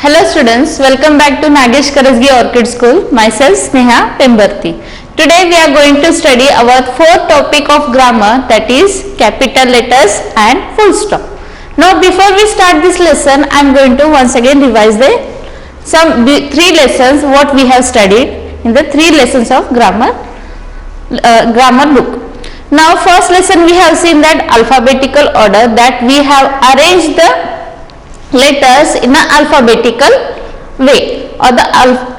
Hello students, welcome back to Nagesh Karasgi Orchid School. Myself Sneha Pemberti. Today we are going to study our fourth topic of grammar, that is capital letters and full stop. Now before we start this lesson, I am going to once again revise the three lessons what we have studied in the three lessons of grammar book. Now first lesson we have seen that alphabetical order, that we have arranged the letters in an alphabetical way, or the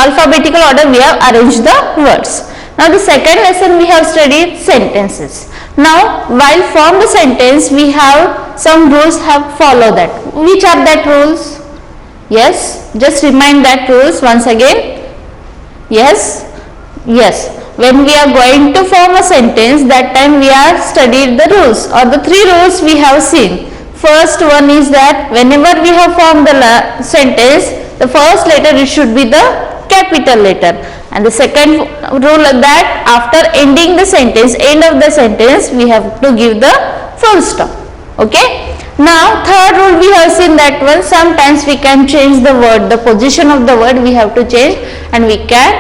alphabetical order we have arranged the words. Now the second lesson we have studied sentences. Now while form the sentence we have some rules have follow that. Which are that rules? Yes, just remind that rules once again. Yes. When we are going to form a sentence, that time we are studied the rules, or the three rules we have seen. First one is that whenever we have formed the sentence, the first letter it should be the capital letter, and the second rule that after ending the sentence, end of the sentence, we have to give the full stop. Okay. Now third rule we have seen that one, sometimes we can change the word, the position of the word we have to change, and we can,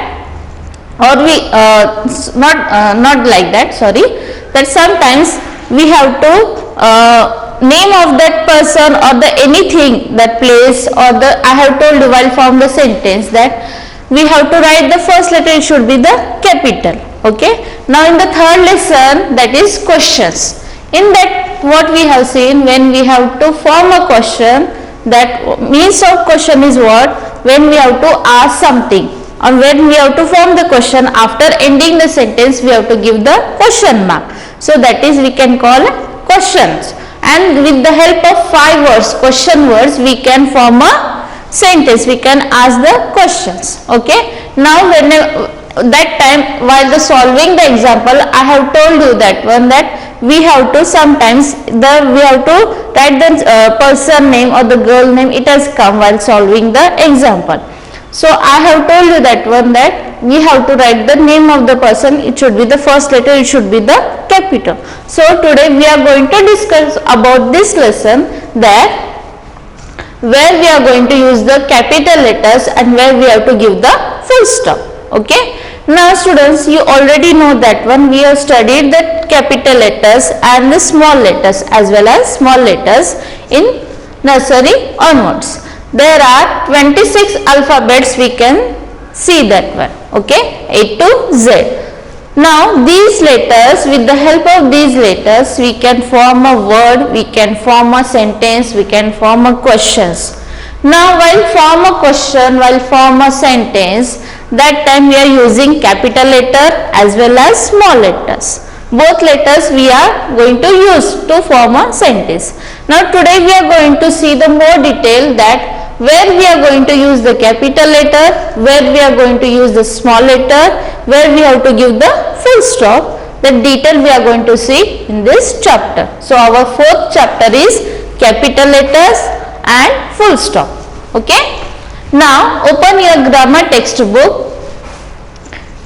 or we not like that, sorry, that sometimes we have to name of that person or the anything, that place, or the I have told you while form the sentence that we have to write the first letter, it should be the capital. Okay. Now in the third lesson, that is questions. In that what we have seen, when we have to form a question, that means of question is what? When we have to ask something, or when we have to form the question, after ending the sentence we have to give the question mark. So that is we can call questions. And with the help of 5 words, question words, we can form a sentence, we can ask the questions. Okay. Now when that time while the solving the example, I have told you that one, that we have to sometimes we have to write the person name or the girl name, it has come while solving the example. So I have told you that one, that we have to write the name of the person, it should be the first letter, it should be the capital. So today we are going to discuss about this lesson, that where we are going to use the capital letters and where we have to give the full stop. Okay. Now students, you already know that one, we have studied the capital letters and the small letters as well as small letters in nursery onwards. There are 26 alphabets, we can see that one. Okay, A to Z. Now these letters, with the help of these letters, we can form a word, we can form a sentence, we can form a questions. Now while form a question, while form a sentence, that time we are using capital letter as well as small letters. Both letters we are going to use to form a sentence. Now today we are going to see the more detail, that where we are going to use the capital letter, where we are going to use the small letter, where we have to give the full stop. The detail we are going to see in this chapter. So our fourth chapter is capital letters and full stop. Okay. Now open your grammar textbook.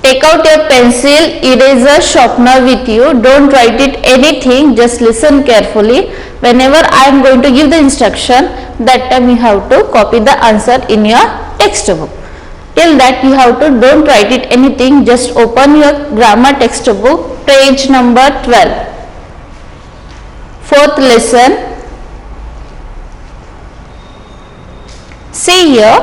Take out your pencil, eraser, sharpener with you. Don't write it anything, just listen carefully. Whenever I am going to give the instruction, that time you have to copy the answer in your textbook. Till that you have to, don't write it anything, just open your grammar textbook, page number 12. Fourth lesson. See here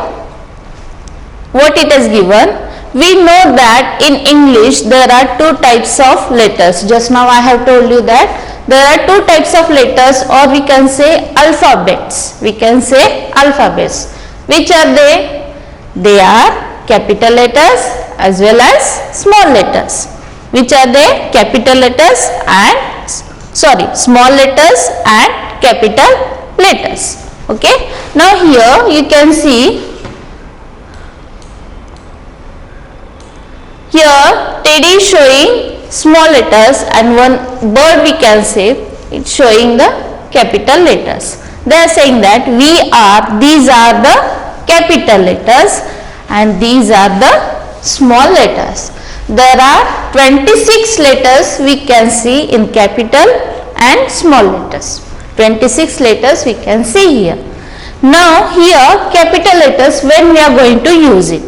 what it has given. We know that in English there are 2 types of letters. Just now I have told you that there are 2 types of letters, or we can say alphabets. We can say alphabets. Which are they? They are capital letters as well as small letters. Which are they? Capital letters and small letters and capital letters. Okay. Now here you can see, here Teddy is showing small letters and one bird we can say it's showing the capital letters. They are saying that these are the capital letters and these are the small letters. There are 26 letters we can see in capital and small letters. 26 letters we can see here. Now here capital letters, when we are going to use it.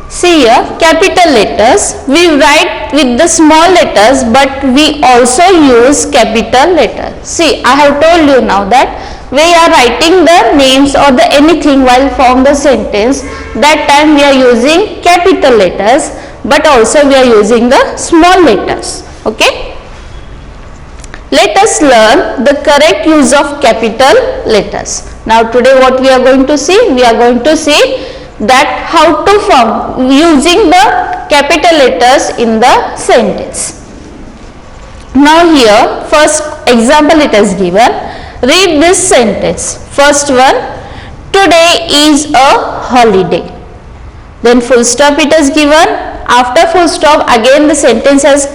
See here, capital letters we write with the small letters, but we also use capital letters. See, I have told you now that we are writing the names or the anything while form the sentence, that time we are using capital letters, but also we are using the small letters. Okay. Let us learn the correct use of capital letters. Now today what we are going to see? We are going to see that how to form using the capital letters in the sentence. Now here first example it is given. Read this sentence. First one, today is a holiday. Then full stop it is given. After full stop again the sentence has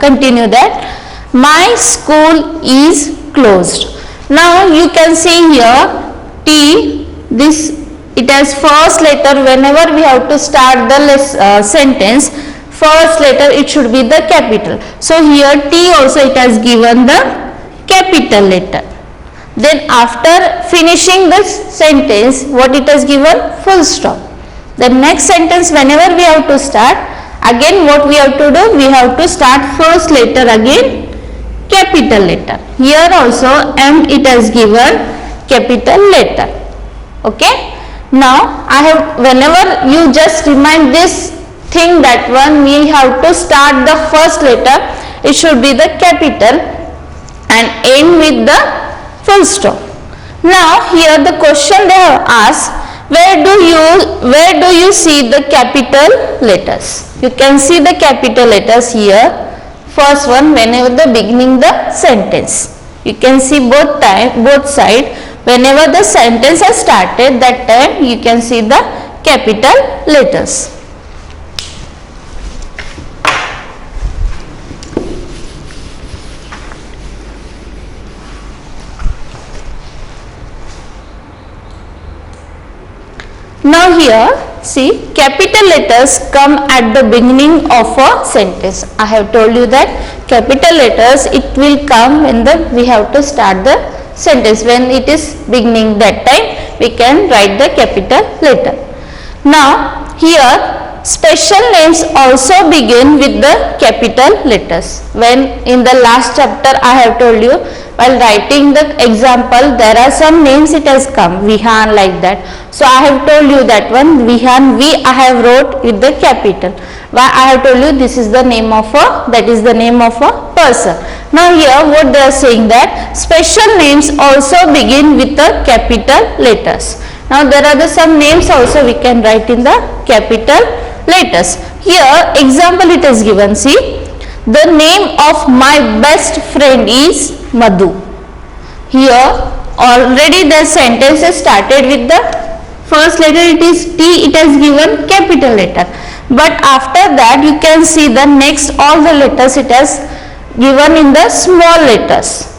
continue that my school is closed. Now you can see here T, this it has first letter. Whenever we have to start the sentence, first letter it should be the capital. So here T also it has given the capital letter. Then after finishing this sentence, what it has given? Full stop. The next sentence whenever we have to start, again what we have to do? We have to start first letter again capital letter. Here also M it has given capital letter. Okay. Now I have, whenever you just remind this thing that one we have to start the first letter, it should be the capital and end with the full stop. Now here the question they have asked, where do you see the capital letters? You can see the capital letters here. First one, whenever the beginning the sentence, you can see both side. Whenever the sentence has started, that time you can see the capital letters. Now here see, capital letters come at the beginning of a sentence. I have told you that capital letters it will come when we have to start the sentence. When it is beginning, that time we can write the capital letter. Now here special names also begin with the capital letters. When in the last chapter I have told you, while writing the example there are some names it has come, Vihan, like that. So I have told you that one Vihan, I have wrote with the capital. Why I have told you this is the name of a, that is the name of a person. Now here what they are saying that special names also begin with the capital letters. Now there are some names also we can write in the capital letters. Here example it is given. See, the name of my best friend is Madhu. Here already the sentence is started with the first letter, it is T, it has given capital letter. But after that you can see the next all the letters it has given in the small letters.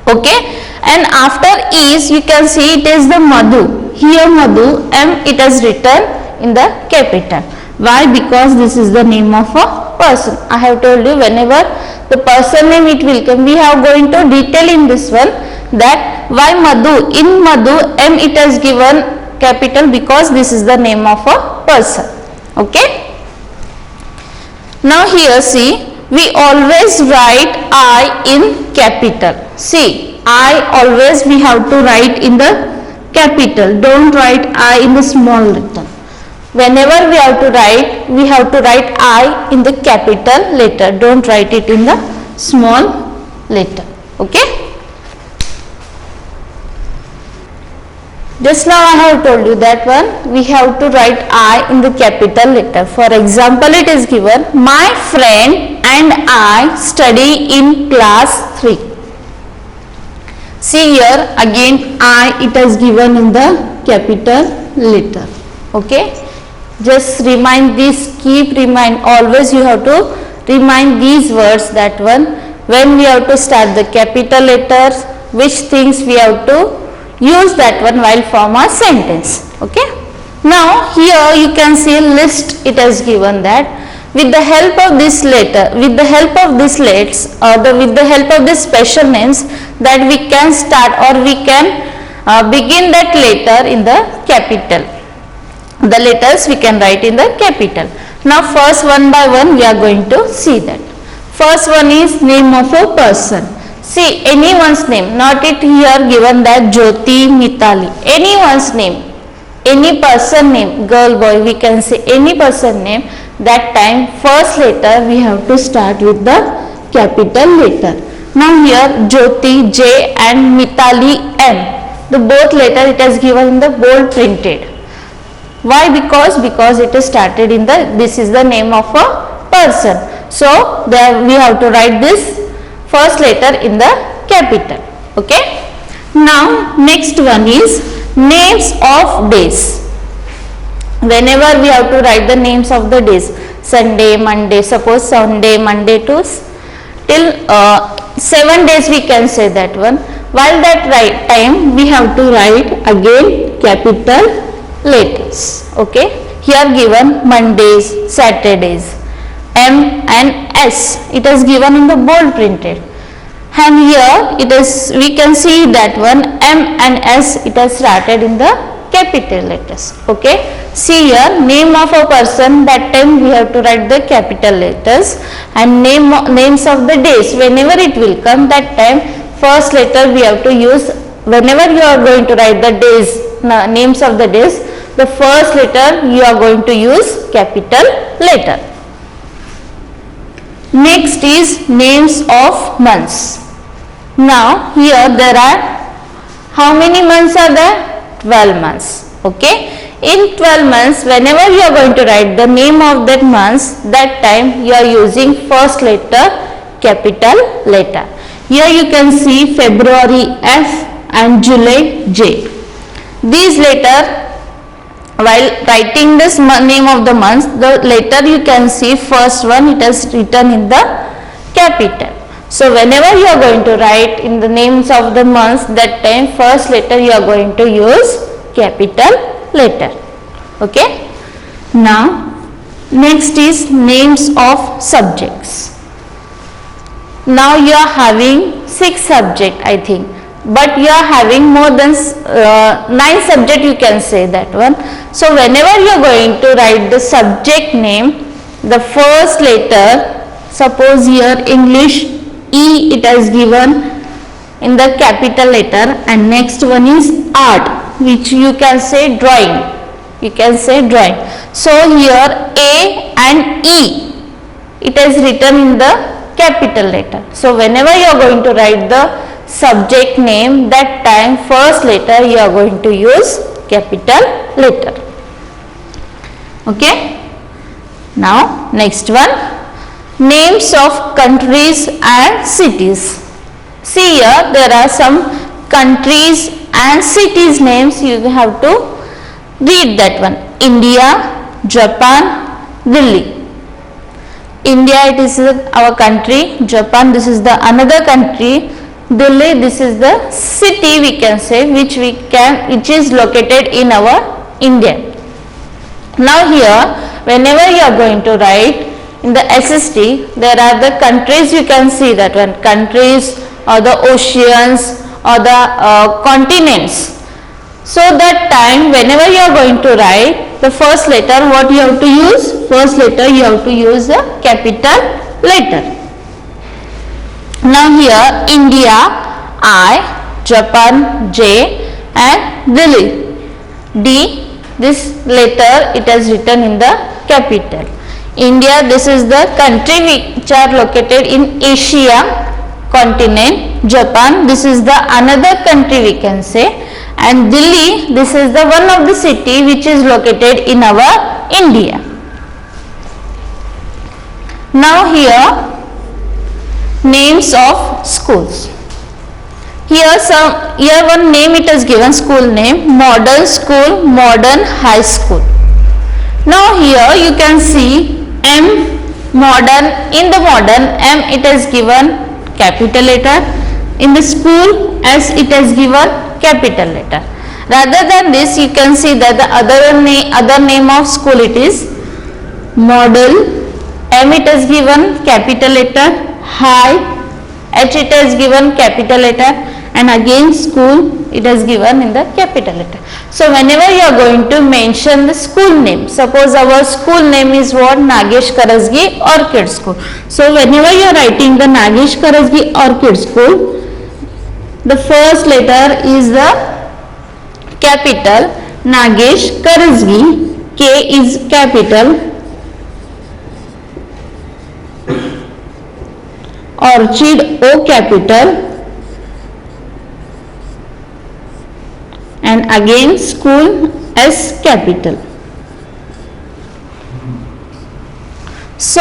Okay, and after is you can see it is the Madhu. Here Madhu, M it has written in the capital. Why? Because this is the name of a person. I have told you whenever the person name it will come, we are going to detail in this one that why Madhu. In Madhu M it has given capital because this is the name of a person. Okay. Now here see, we always write I in capital. See, I always we have to write in the capital. Don't write I in the small letter. Whenever we have to write I in the capital letter. Don't write it in the small letter. Okay. Just now I have told you that one we have to write I in the capital letter. For example, it is given my friend and I study in class 3. See here again I it is given in the capital letter. Okay. Just remind this, keep remind, always you have to remind these words that one when we have to start the capital letters, which things we have to use that one while form a sentence. Okay. Now here you can see list it has given that With the help of this letter, with the help of this letters, with the help of this special names, that we can start or we can begin that letter in the capital. The letters we can write in the capital. Now first, one by one we are going to see that. First one is name of a person. See, anyone's name, not it here given that Jyoti, Mitali, anyone's name, any person name, girl, boy, we can say any person name. That time first letter we have to start with the capital letter. Now here Jyoti, J, and Mitali, M, the both letter it is given in the bold printed. Why? Because it is started in the, this is the name of a person. So there we have to write this first letter in the capital. Okay. Now next one is names of days. Whenever we have to write the names of the days, Sunday, Monday, suppose Sunday, Monday to till 7 days we can say that one. While that right time we have to write again capital letters. Okay. Here given Mondays, Saturdays, M and S, it is given in the bold printed, and here it is, we can see that one M and S it has started in the capital letters. Okay. See here, name of a person, that time we have to write the capital letters, and names of the days, whenever it will come, that time first letter we have to use. Whenever you are going to write the days, names of the days, the first letter you are going to use capital letter. Next is names of months. Now here there are, how many months are there? 12 months. Okay. In 12 months, whenever you are going to write the name of that months, that time you are using first letter capital letter. Here you can see February F and July J. These letter, while writing this name of the months, the letter you can see first one it is written in the capital. So whenever you are going to write in the names of the months, that time first letter you are going to use capital letter. Okay. Now next is names of subjects. Now you are having 6 subject I think, but you are having more than 9 subject, you can say that one. So whenever you are going to write the subject name, the first letter, suppose here English E it is given in the capital letter, and next one is art, which you can say drawing, you can say drawing. So here A and E it is written in the capital letter. So whenever you are going to write the subject name, that time first letter you are going to use capital letter. Okay. Now next one, names of countries and cities. See here there are some countries and cities names, you have to read that one. India, Japan, Delhi. India it is our country, Japan this is the another country, Delhi this is the city we can say, which is located in our India. Now here whenever you are going to write in the SST, there are the countries, you can see that one, countries or the oceans or the continents. So that time whenever you are going to write the first letter, what you have to use? First letter you have to use a capital letter. Now here India I, Japan J, and Delhi D, this letter it is written in the capital. India this is the country which are located in Asia continent, Japan this is the another country we can say, and Delhi this is the one of the city which is located in our India. Now here names of schools. Here one name it is given, school name, modern school, modern high school. Now here you can see M, modern, in the modern M it is given capital letter, in the school S it is given capital letter. Rather than this you can see that the other name of school it is model M it is given capital letter, high, H it is given capital letter, and again school it is given in the capital letter. So whenever you are going to mention the school name, suppose our school name is what? Nagesh Karasgi Orchid School. So whenever you are writing the Nagesh Karasgi Orchid School, the first letter is the capital Nagesh Karasgi, K is capital, Orchid O capital, and again school S capital. So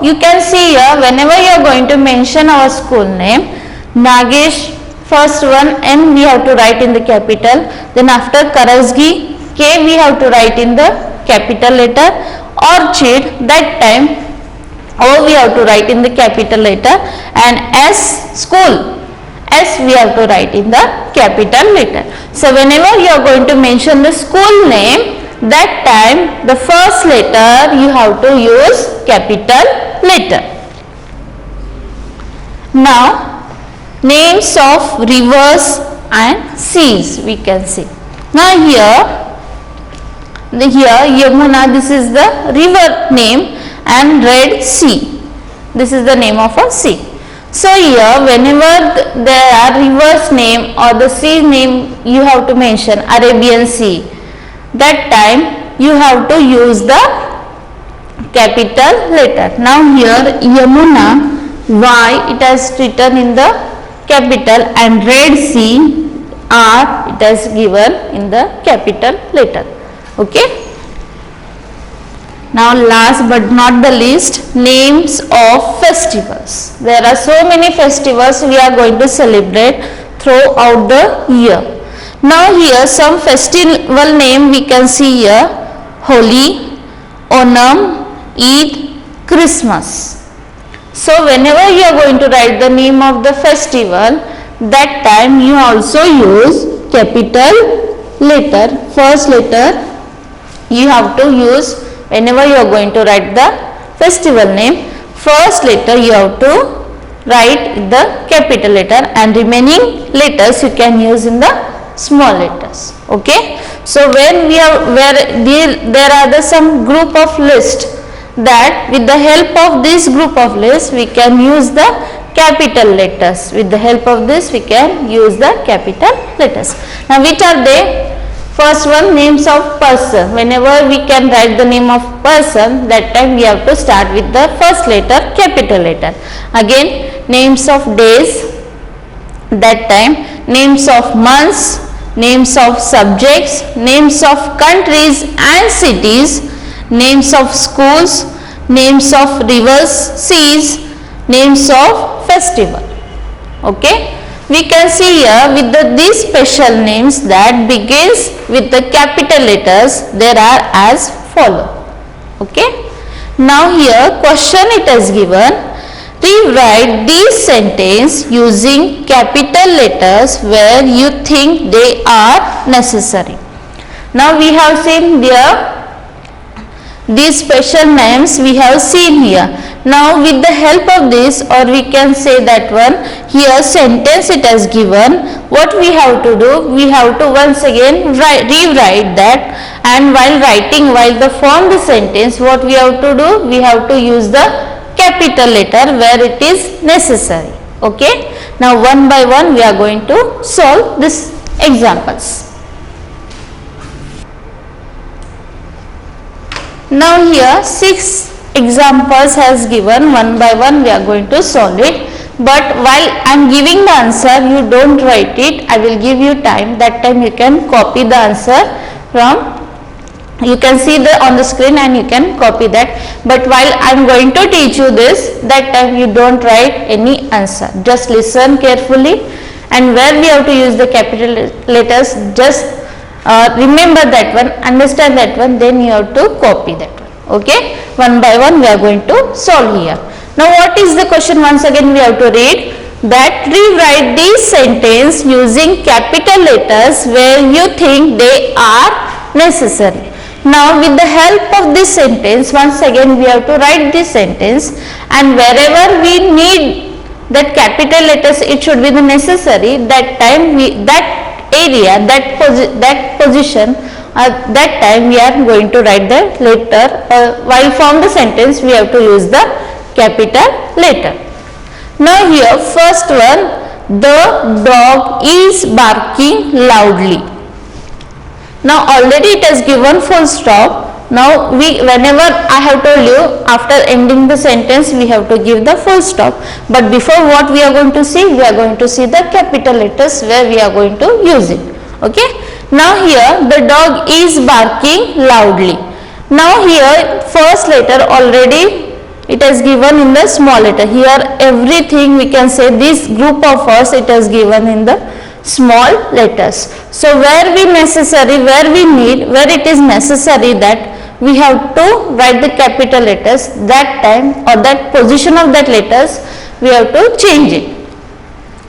you can see here, whenever you are going to mention our school name, Nagesh, first one N we have to write in the capital, then after Karasgi, K we have to write in the capital letter, Orchid, that time O we have to write in the capital letter, and S, school, S we have to write in the capital letter. So whenever you are going to mention the school name, that time the first letter you have to use capital letter. Now names of rivers and seas we can see. Now here Yamuna, this is the river name, and Red Sea, this is the name of a sea. So here whenever there are rivers name or the sea name you have to mention Arabian Sea, that time you have to use the capital letter. Now here Yamuna, Y it has written in the capital, and Red Sea, R it has given in the capital letter. Okay. Now last but not the least, names of festivals. There are so many festivals we are going to celebrate throughout the year. Now here some festival name we can see here: Holi, Onam, Eid, Christmas. So whenever you are going to write the name of the festival, that time you also use capital letter, first letter you have to use. Whenever you are going to write the festival name, first letter you have to write the capital letter, and remaining letters you can use in the small letters. Okay. So when there are some group of list, that with the help of this group of list we can use the capital letters. With the help of this we can use the capital letters. Now which are they? First one, names of person. Whenever we can write the name of person, that time we have to start with the first letter, capital letter. Again, names of days, that time names of months, names of subjects, names of countries and cities, names of schools, names of rivers, seas, names of festival. Okay. We can see here with these special names that begins with the capital letters, there are as follow. Okay. Now here question it is given, rewrite these sentence using capital letters where you think they are necessary. Now we have seen there these special names we have seen here. Now with the help of this, or we can say that one, here sentence it has given, what we have to do, we have to once again rewrite that, and while the form the sentence, what we have to do, we have to use the capital letter where it is necessary. Okay. Now one by one we are going to solve these examples. Now here 6 examples has given, one by one we are going to solve it, but while I am giving the answer you don't write it, I will give you time, that time you can copy the answer from, you can see on the screen and you can copy that, but while I am going to teach you this, that time you don't write any answer, just listen carefully, and where we have to use the capital letters, just remember that one, understand that one, then you have to copy that one. Okay, one by one we are going to solve here. Now what is the question? Once again we have to read that, rewrite this sentence using capital letters where you think they are necessary. Now with the help of this sentence, once again we have to write this sentence, and wherever we need that capital letters, it should be the necessary, that time that area, that position, that time we are going to write the letter, while form the sentence we have to use the capital letter. Now here first one, the dog is barking loudly. Now already it has given full stop. Now whenever I have told you, after ending the sentence we have to give the full stop, but before what we are going to see, we are going to see the capital letters where we are going to use it. Okay. Now here the dog is barking loudly. Now here first letter already it has given in the small letter. Here everything we can say, this group of words it has given in the small letters. So where we necessary, where we need, where it is necessary that we have to write the capital letters, that time or that position of that letters we have to change it.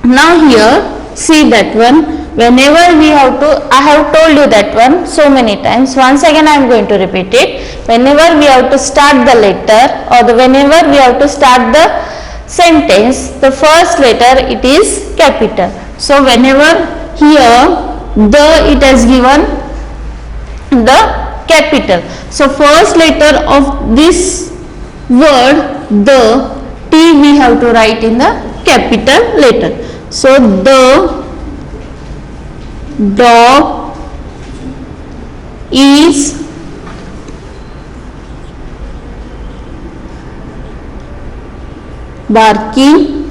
Now here see that one, whenever we have to, I have told you that one so many times, once again I am going to repeat it. Whenever we have to start the letter, or whenever we have to start the sentence, the first letter it is capital. So whenever here the it has given the capital, so first letter of this word the T we have to write in the capital letter. So the dog is barking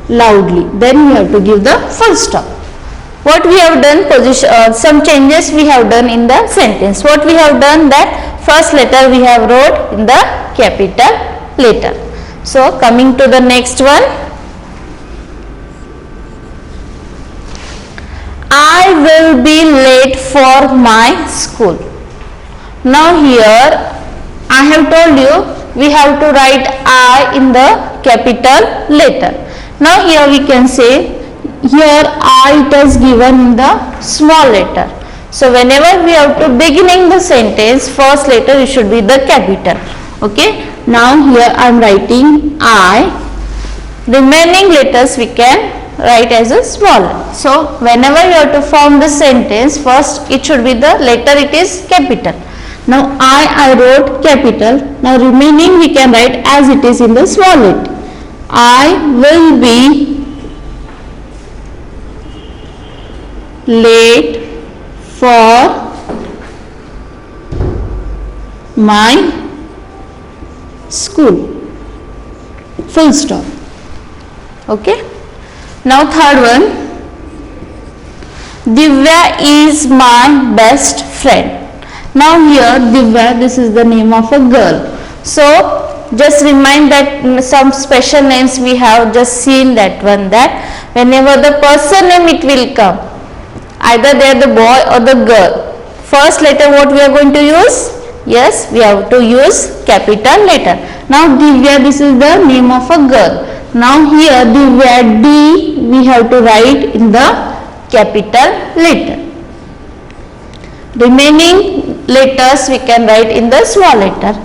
loudly. Then we have to give the full stop. What we have done, some changes we have done in the sentence. What we have done, that first letter we have wrote in the capital letter. So coming to the next one, I will be late for my school. Now here I have told you we have to write I in the capital letter. Now here we can say, here I it is given in the small letter. So whenever we have to beginning the sentence, first letter it should be the capital. Okay. Now here I am writing I. Remaining letters we can write as a small. So whenever you have to form the sentence, first it should be the letter it is capital. Now I wrote capital. Now remaining we can write as it is in the small letter. I will be late for my school. Full stop. Okay. Now third one, Divya is my best friend. Now here Divya, this is the name of a girl. So just remind that some special names we have just seen that one, that whenever the person name it will come, either they are the boy or the girl, first letter what we are going to use? Yes, we have to use capital letter. Now Divya, this is the name of a girl. Now here Divya, D we have to write in the capital letter. Remaining letters we can write in the small letter.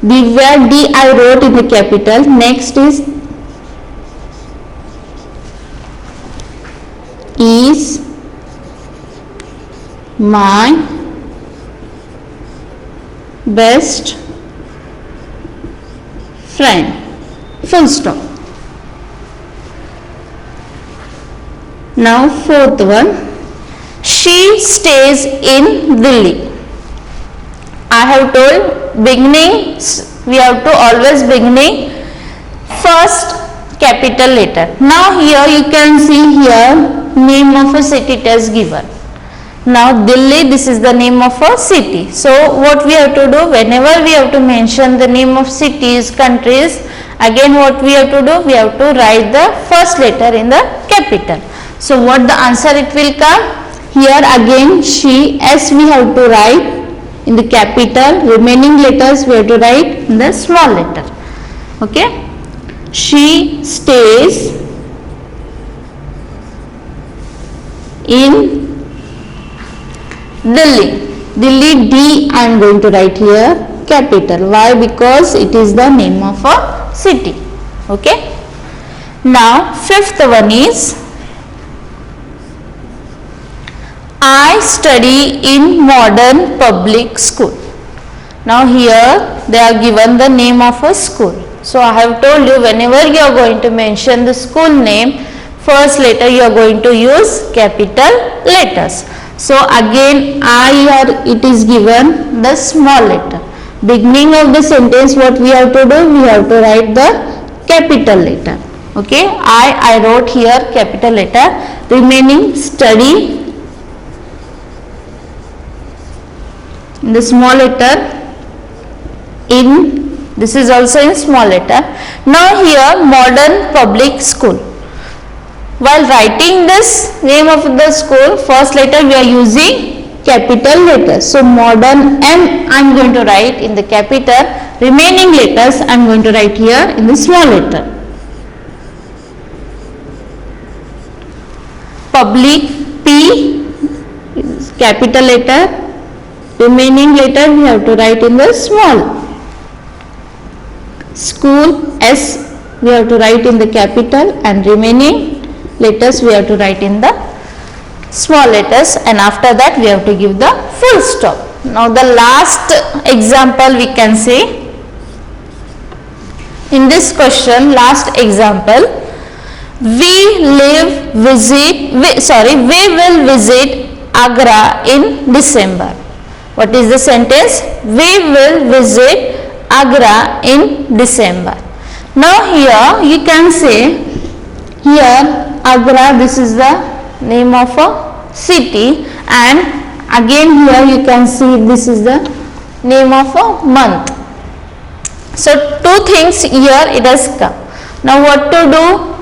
Divya, D I wrote in the capital. Next is my best friend. Full stop. Now fourth one, she stays in Delhi. I have told beginning we have to always beginning first capital letter. Now here you can see here name of a city it has given. Now Delhi, this is the name of a city. So what we have to do, whenever we have to mention the name of cities, countries, again what we have to do, we have to write the first letter in the capital. So what the answer it will come? Here again she, S we have to write in the capital, remaining letters we have to write in the small letter. Okay. She stays in Delhi. Delhi D I am going to write here capital. Why? Because it is the name of a city. Okay. Now fifth one is I study in modern public school. Now here they are given the name of a school. So I have told you, whenever you are going to mention the school name, first letter you are going to use capital letters. So again I here it is given the small letter. Beginning of the sentence what we have to do? We have to write the capital letter. Okay, I wrote here capital letter. Remaining study in the small letter, in, this is also in small letter. Now here modern public school. While writing this name of the school, first letter we are using capital letters. So modern M I am going to write in the capital. Remaining letters I am going to write here in the small letter. Public P is capital letter. Remaining letter we have to write in the small. School S we have to write in the capital, and remaining letters we have to write in the small letters, and after that we have to give the full stop. Now the last example we can say in this question, last example, we will visit Agra in December. What is the sentence? We will visit Agra in December. Now here you can say, here Agra, this is the name of a city, and again here you can see this is the name of a month. So two things here it has come. Now what to do?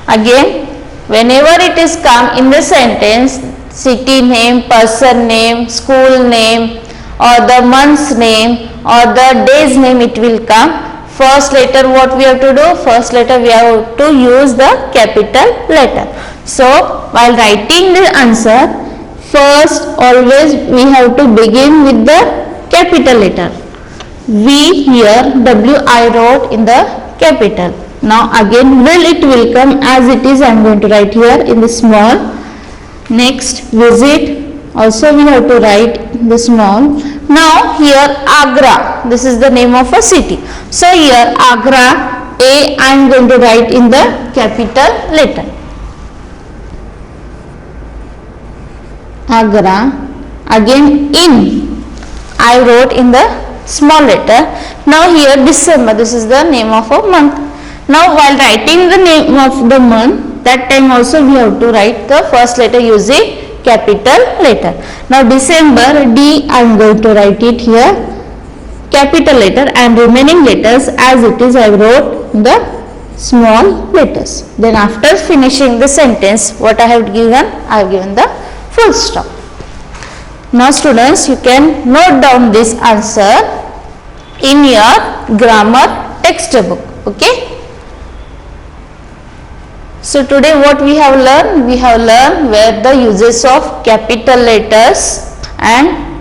Again, whenever it is come in the sentence, city name, person name, school name, or the month's name, or the day's name, it will come. First letter what we have to do? First letter we have to use the capital letter. So while writing the answer, first always we have to begin with the capital letter. V here, W I wrote in the capital. Now again will, it will come as it is. I am going to write here in the small. Next visit, also we have to write in the small. Now here Agra, this is the name of a city. So here Agra, A I am going to write in the capital letter. Agra. Again in, I wrote in the small letter. Now here December, this is the name of a month. Now while writing the name of the month, that time also we have to write the first letter using capital letter. Now December, D I am going to write it here capital letter, and remaining letters as it is I wrote the small letters. Then after finishing the sentence, what I have given? I have given the full stop. Now students, you can note down this answer in your grammar textbook. Okay. So today what we have learned? We have learned where the uses of capital letters, and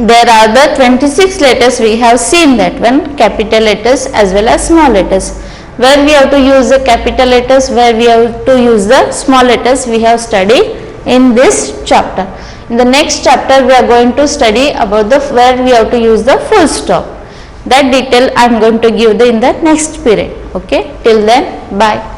there are the 26 letters we have seen that one, capital letters as well as small letters. Where we have to use the capital letters, where we have to use the small letters, we have studied in this chapter. In the next chapter we are going to study about the where we have to use the full stop. That detail I am going to give in the next period. Okay, till then, bye.